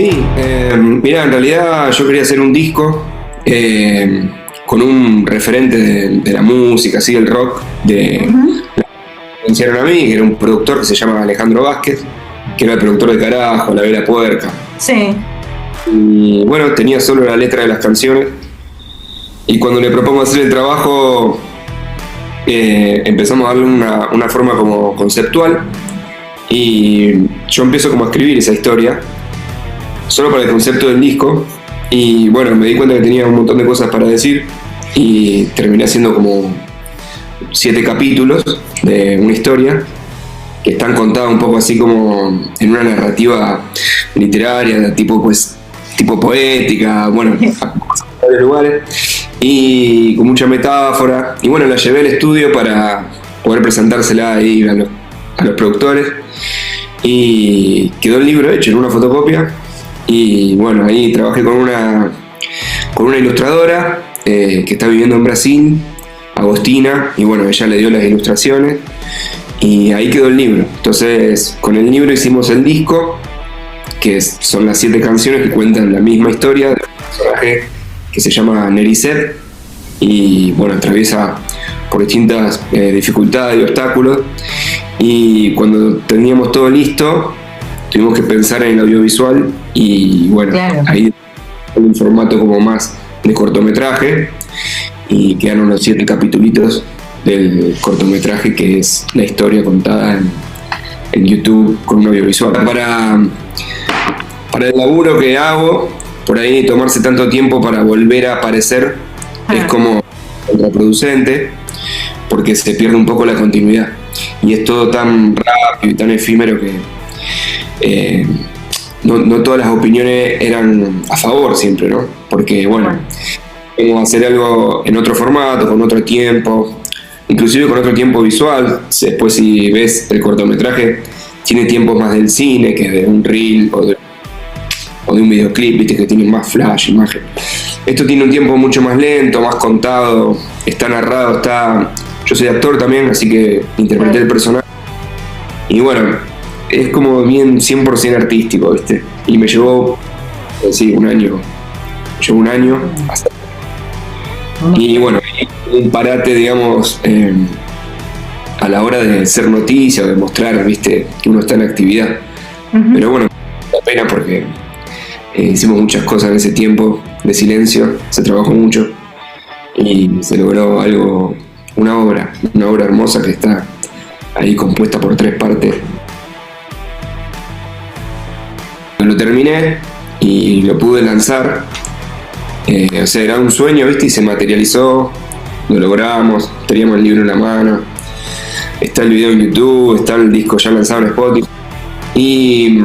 Sí, mira, en realidad yo quería hacer un disco con un referente de la música, así del rock, Ujú. me mencionaron a mí, que era un productor que se llama Alejandro Vázquez, que era el productor de Carajo, La Vela Puerca. Sí. Y bueno, tenía solo la letra de las canciones. Y cuando le propongo hacer el trabajo, empezamos a darle una forma como conceptual. Y yo empiezo como a escribir esa historia, solo para el concepto del disco. Y bueno, me di cuenta que tenía un montón de cosas para decir. Y terminé haciendo como 7 capítulos de una historia que están contadas un poco así como en una narrativa literaria, tipo poética, bueno, a varios lugares, y con mucha metáfora. Y bueno, la llevé al estudio para poder presentársela ahí a los productores. Y quedó el libro hecho en una fotocopia. Y bueno, ahí trabajé con una ilustradora que está viviendo en Brasil, Agostina, y bueno, ella le dio las ilustraciones y ahí quedó el libro. Entonces, con el libro hicimos el disco, son las 7 canciones que cuentan la misma historia de un personaje que se llama Nerisset y bueno, atraviesa por distintas dificultades y obstáculos. Y cuando teníamos todo listo, tuvimos que pensar en el audiovisual y bueno, Claro. ahí un formato como más de cortometraje y quedaron los 7 capitulitos del cortometraje, que es la historia contada en YouTube con un audiovisual. Para el laburo que hago, por ahí tomarse tanto tiempo para volver a aparecer es como contraproducente, porque se pierde un poco la continuidad. Y es todo tan rápido y tan efímero que no todas las opiniones eran a favor siempre, ¿no? Porque, bueno, podemos hacer algo en otro formato, con otro tiempo, inclusive con otro tiempo visual. Después, si ves el cortometraje, tiene tiempos más del cine que de un reel o de un videoclip, viste, que tiene más flash, imagen. Esto tiene un tiempo mucho más lento, más contado, está narrado, yo soy actor también, así que interpreté el personaje. Y bueno, es como bien 100% artístico, ¿viste? Y me llevó, sí, un año. Llevó un año hasta. Y bueno, un parate, digamos, a la hora de hacer noticia o de mostrar, ¿viste? Que uno está en actividad. Ujú. Pero bueno, la pena porque hicimos muchas cosas en ese tiempo de silencio, se trabajó mucho y se logró una obra hermosa que está ahí compuesta por 3 partes. Lo terminé y lo pude lanzar, o sea, era un sueño, ¿viste? Y se materializó, lo logramos, teníamos el libro en la mano, está el video en YouTube, está el disco ya lanzado en Spotify y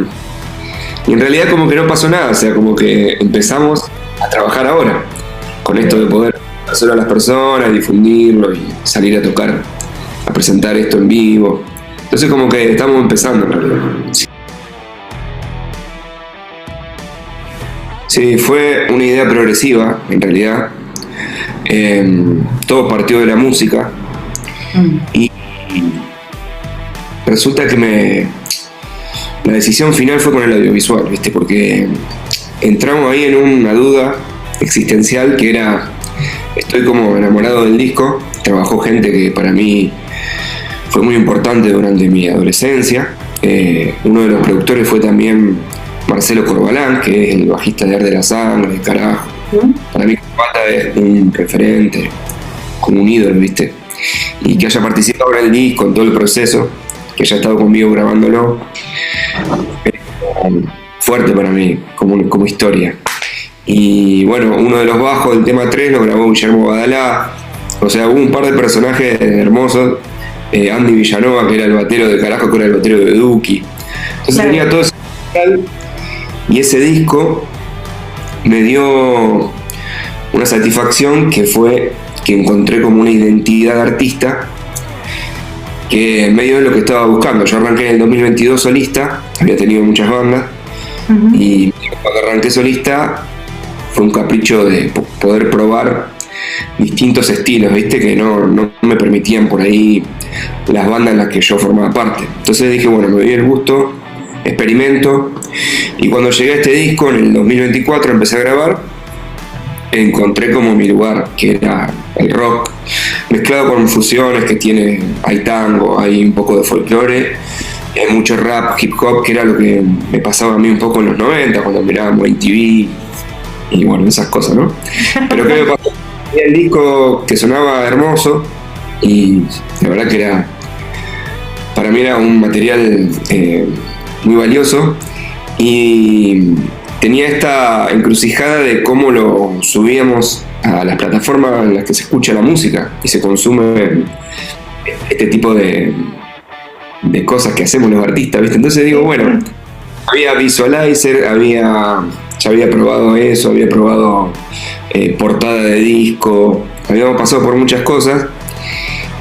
en realidad como que no pasó nada, o sea, como que empezamos a trabajar ahora con esto de poder hacerlo a las personas, difundirlo y salir a tocar, a presentar esto en vivo. Entonces como que estamos empezando en realidad. Sí, fue una idea progresiva, en realidad. Todo partió de la música. Y resulta que la decisión final fue con el audiovisual, ¿viste? Porque entramos ahí en una duda existencial que era, estoy como enamorado del disco. Trabajó gente que para mí fue muy importante durante mi adolescencia. Uno de los productores fue también Marcelo Corbalán, que es el bajista de Arde la Sangre, de Carajo. Para mí Corbata es un referente, como un ídolo, ¿viste? Y que haya participado en el disco, en todo el proceso, que haya estado conmigo grabándolo, fuerte para mí, como historia. Y bueno, uno de los bajos del tema 3 lo grabó Guillermo Badalá. O sea, hubo un par de personajes hermosos. Andy Villanova, que era el batero de Carajo, que era el batero de Duki. Entonces tenía todo ese material. Y ese disco me dio una satisfacción que fue que encontré como una identidad de artista que en medio de lo que estaba buscando. Yo arranqué en el 2022 solista, había tenido muchas bandas, y cuando arranqué solista fue un capricho de poder probar distintos estilos, ¿viste? Que no me permitían por ahí las bandas en las que yo formaba parte. Entonces dije, bueno, me dio el gusto experimento. Y cuando llegué a este disco, en el 2024, empecé a grabar, encontré como mi lugar, que era el rock, mezclado con fusiones que tiene, hay tango, hay un poco de folclore, hay mucho rap, hip hop, que era lo que me pasaba a mí un poco en los 90, cuando mirábamos MTV, y bueno, esas cosas, ¿no? Pero ¿qué me pasó? El disco que sonaba hermoso, y la verdad que era, para mí era un material muy valioso, y tenía esta encrucijada de cómo lo subíamos a las plataformas en las que se escucha la música y se consume este tipo de cosas que hacemos los artistas, ¿viste? Entonces digo, bueno, había Visualizer, ya había probado eso, había probado portada de disco, habíamos pasado por muchas cosas,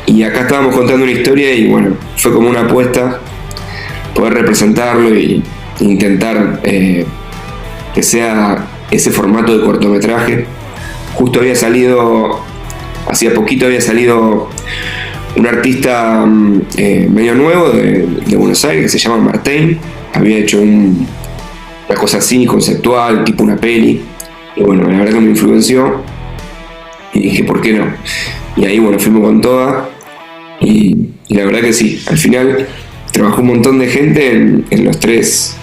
y acá estábamos contando una historia, y bueno, fue como una apuesta poder representarlo y intentar que sea ese formato de cortometraje. Justo hacía poquito había salido un artista medio nuevo de Buenos Aires, que se llama Martín. Había hecho una cosa así, conceptual, tipo una peli, y bueno, la verdad que me influenció, y dije, ¿por qué no? Y ahí, bueno, fuimos con toda, y la verdad que sí, al final trabajó un montón de gente en los tres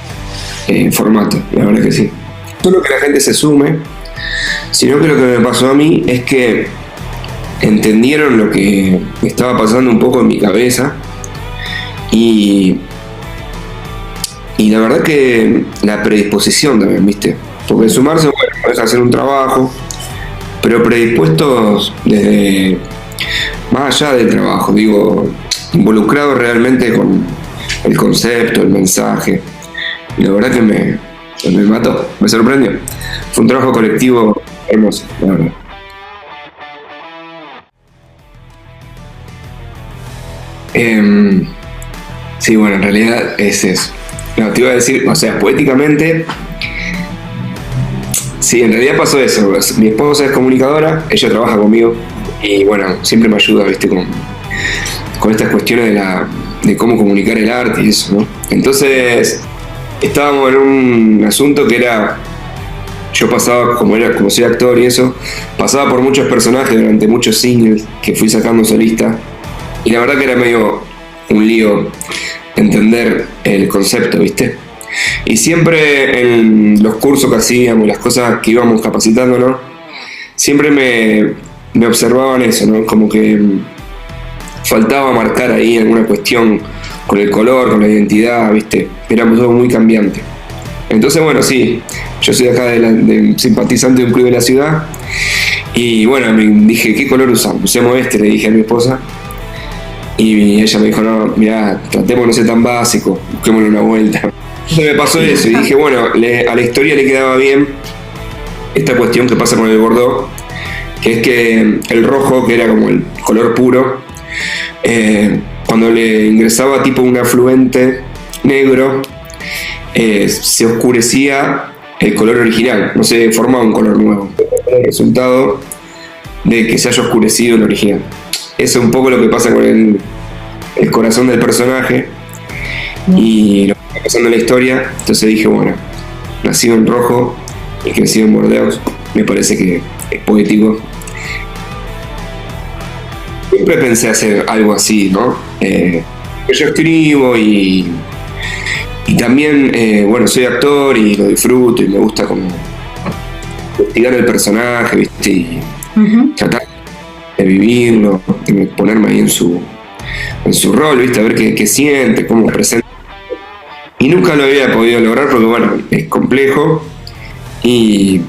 formatos, la verdad que sí. Solo que la gente se sume, sino que lo que me pasó a mí es que entendieron lo que me estaba pasando un poco en mi cabeza, y la verdad que la predisposición también, ¿viste? Porque sumarse, bueno, es hacer un trabajo, pero predispuestos desde más allá del trabajo, digo, involucrados realmente con el concepto, el mensaje. Y la verdad que me mató, me sorprendió. Fue un trabajo colectivo hermoso, la verdad. Sí, bueno, en realidad es eso. No, te iba a decir, o sea, poéticamente, sí, en realidad pasó eso. Mi esposa es comunicadora, ella trabaja conmigo, y bueno, siempre me ayuda, ¿viste? Con estas cuestiones de cómo comunicar el arte y eso, ¿no? Entonces, estábamos en un asunto que era, yo pasaba, como soy actor y eso, pasaba por muchos personajes durante muchos singles que fui sacando solista, y la verdad que era medio un lío entender el concepto, ¿viste? Y siempre en los cursos que hacíamos, las cosas que íbamos capacitándonos, siempre me observaban eso, ¿no? Como que faltaba marcar ahí alguna cuestión con el color, con la identidad, ¿viste? Era todo muy cambiante. Entonces, bueno, sí, yo soy acá de simpatizante de un club de la ciudad, y bueno, me dije, ¿qué color usamos? Usemos este, le dije a mi esposa, y ella me dijo, no, mirá, tratemos de no ser tan básico, busquémosle una vuelta. Entonces me pasó eso, y dije, bueno, a la historia le quedaba bien esta cuestión que pasa con el Bordeaux, que es que el rojo, que era como el color puro, cuando le ingresaba tipo un afluente negro, se oscurecía el color original, no se formaba un color nuevo. El resultado de que se haya oscurecido el original. Eso es un poco lo que pasa con el corazón del personaje y lo que está pasando en la historia. Entonces dije, bueno, nacido en rojo y crecido en Bordeaux, me parece que es poético. Siempre pensé hacer algo así, ¿no? Yo escribo y también, bueno, soy actor y lo disfruto y me gusta como investigar el personaje, ¿viste? Y tratar de vivirlo, de ponerme ahí en su rol, ¿viste? A ver qué siente, cómo presenta. Y nunca lo había podido lograr porque, bueno, es complejo y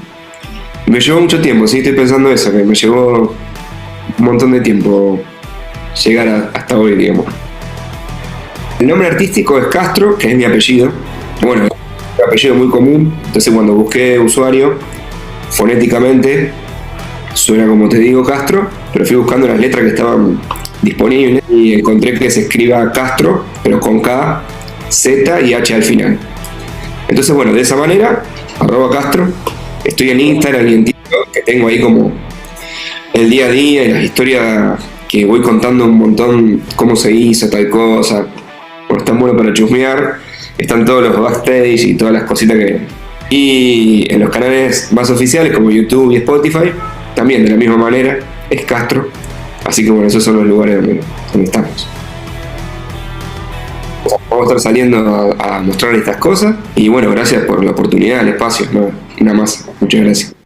me llevó mucho tiempo, sí, estoy pensando eso, que me llevó un montón de tiempo llegar hasta hoy, digamos. El nombre artístico es Castro, que es mi apellido. Bueno, es un apellido muy común, entonces cuando busqué usuario, fonéticamente, suena como te digo Castro, pero fui buscando las letras que estaban disponibles y encontré que se escriba Castro, pero con K, Z y H al final. Entonces, bueno, de esa manera, @Castro, estoy en Instagram y en TikTok, que tengo ahí como el día a día y las historias que voy contando un montón, cómo se hizo tal cosa. porque están buenos para chusmear. Están todos los backstage y todas las cositas que... Y en los canales más oficiales como YouTube y Spotify, también de la misma manera, es Castro. Así que bueno, esos son los lugares donde estamos. Vamos a estar saliendo a mostrar estas cosas. Y bueno, gracias por la oportunidad, el espacio, ¿no? Nada más. Muchas gracias.